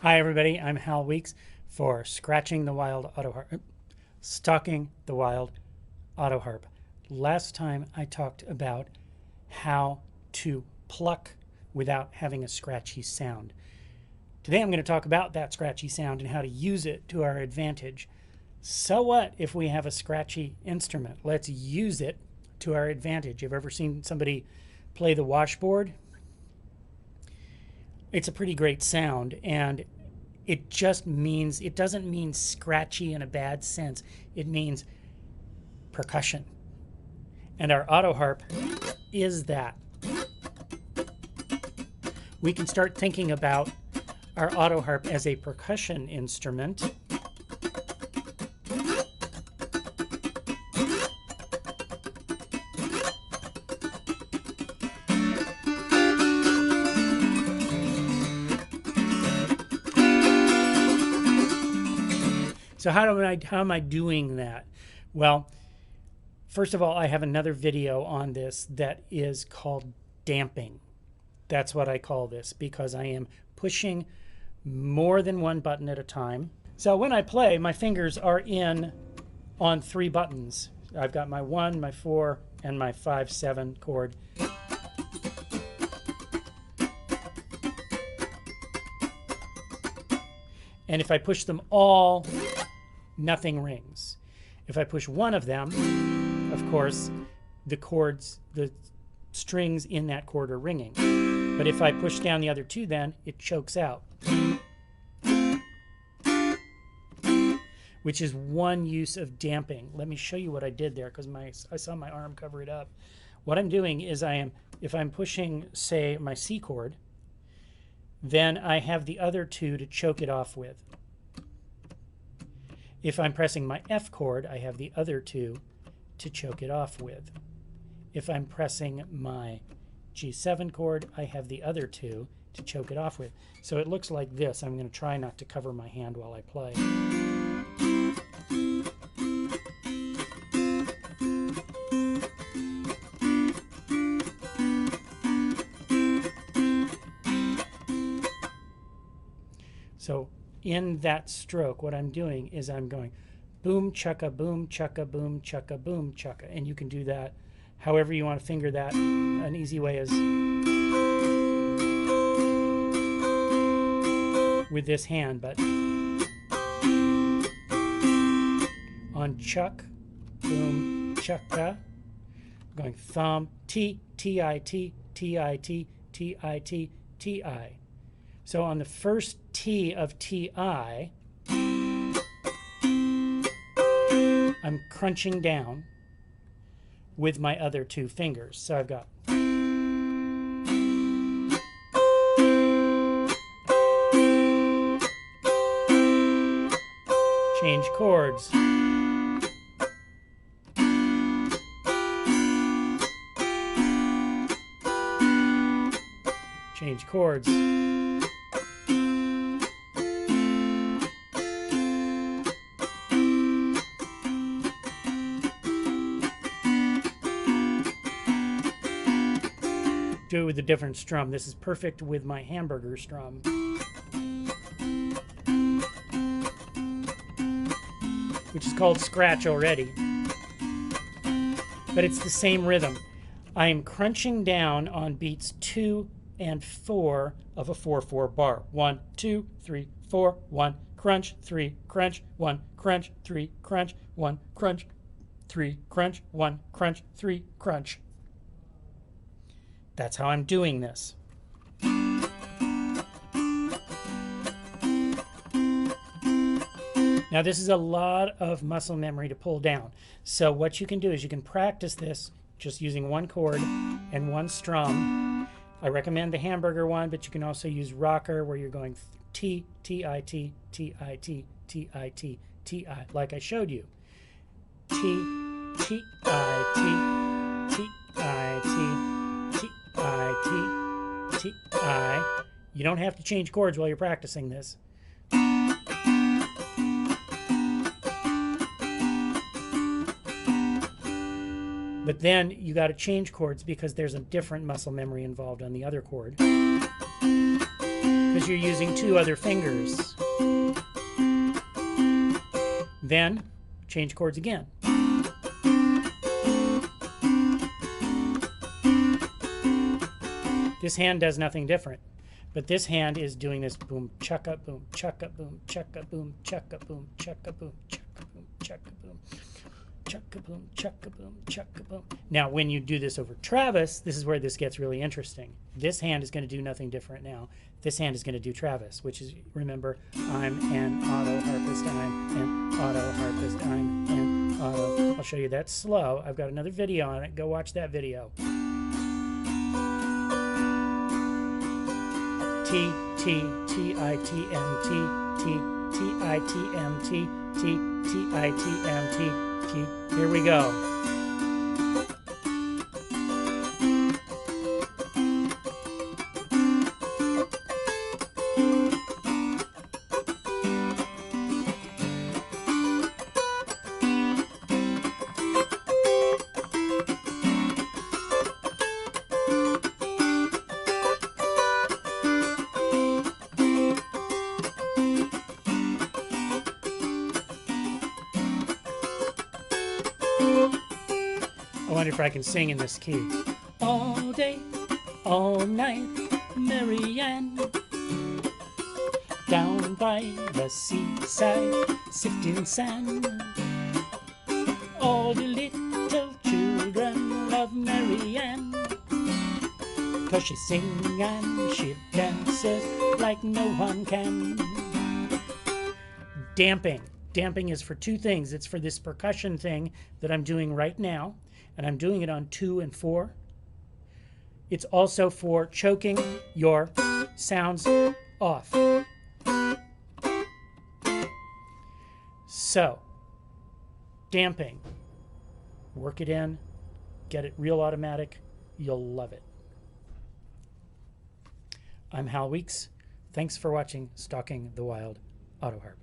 Hi everybody, I'm Hal Weeks for Scratching the Wild Autoharp, Stalking the Wild Autoharp. Last time I talked about how to pluck without having a scratchy sound. Today I'm going to talk about that scratchy sound and how to use it to our advantage. So what if we have a scratchy instrument? Let's use it to our advantage. Have you ever seen somebody play the washboard? It's a pretty great sound, and it just means, it doesn't mean scratchy in a bad sense. It means percussion. And our Autoharp is that. We can start thinking about our Autoharp as a percussion instrument. So how am I doing that? Well, first of all, I have another video on this that is called damping. That's what I call this because I am pushing more than one button at a time. So when I play, my fingers are in on 3 buttons. I've got my 1, my 4, and my 5/7 chord. And if I push them all, nothing rings. If I push one of them, of course, the chords, the strings in that chord are ringing. But if I push down the other 2, then it chokes out. Which is one use of damping. Let me show you what I did there because I saw my arm cover it up. What I'm doing is if I'm pushing, say, my C chord, then I have the other 2 to choke it off with. If I'm pressing my F chord, I have the other 2 to choke it off with. If I'm pressing my G7 chord, I have the other 2 to choke it off with. So it looks like this. I'm going to try not to cover my hand while I play. So in that stroke, what I'm doing is I'm going boom, chukka, boom, chukka, boom, chukka, boom, chukka. And you can do that however you want to finger that. An easy way is with this hand, but on chuck, boom, chukka, I'm going thumb, T, T-I-T, T-I-T, T-I-T, T-I. So on the first T of T-I, I'm crunching down with my other 2 fingers. So I've got change chords. Change chords. Do it with a different strum. This is perfect with my hamburger strum. Which is called scratch already. But it's the same rhythm. I am crunching down on beats 2 and 4 of a 4/4 bar. 1, 2, 3, 4, 1, crunch, 3, crunch, 1, crunch, 3, crunch, 1, crunch, 3, crunch, 1, crunch, 3, crunch. That's how I'm doing this. Now this is a lot of muscle memory to pull down. So what you can do is you can practice this just using 1 chord and 1 strum. I recommend the hamburger one, but you can also use rocker where you're going T, T-I-T, T-I-T, T-I-T, T-I, like I showed you. T, T-I-T, T-I-T, T, T-I. You don't have to change chords while you're practicing this. But then you got to change chords because there's a different muscle memory involved on the other chord. Because because you're using 2 other fingers. Then change chords again. This hand does nothing different, but this hand is doing this boom, chukka, boom, chukka, boom, chukka, boom, chukka, boom, chukka, boom, chukka, boom, chukka, boom, chukka, boom, chukka, boom, chukka, boom. Now, when you do this over Travis, this is where this gets really interesting. This hand is going to do nothing different now. This hand is going to do Travis, which is, remember, I'm an autoharpist, I'm an autoharpist, I'm an auto. I'll show you that slow. I've got another video on it. Go watch that video. T, T, T, I, T, M, T, T, T, I, T, M, T, T, T, I, T, M, T, T. Here we go. I wonder if I can sing in this key. All day, all night, Marianne, down by the seaside, sifting sand. All the little children love Marianne, 'cause she sings and she dances like no one can. Damping. Damping is for 2 things. It's for this percussion thing that I'm doing right now, and I'm doing it on 2 and 4. It's also for choking your sounds off. So, damping. Work it in, get it real automatic. You'll love it. I'm Hal Weeks. Thanks for watching Stalking the Wild Autoharp.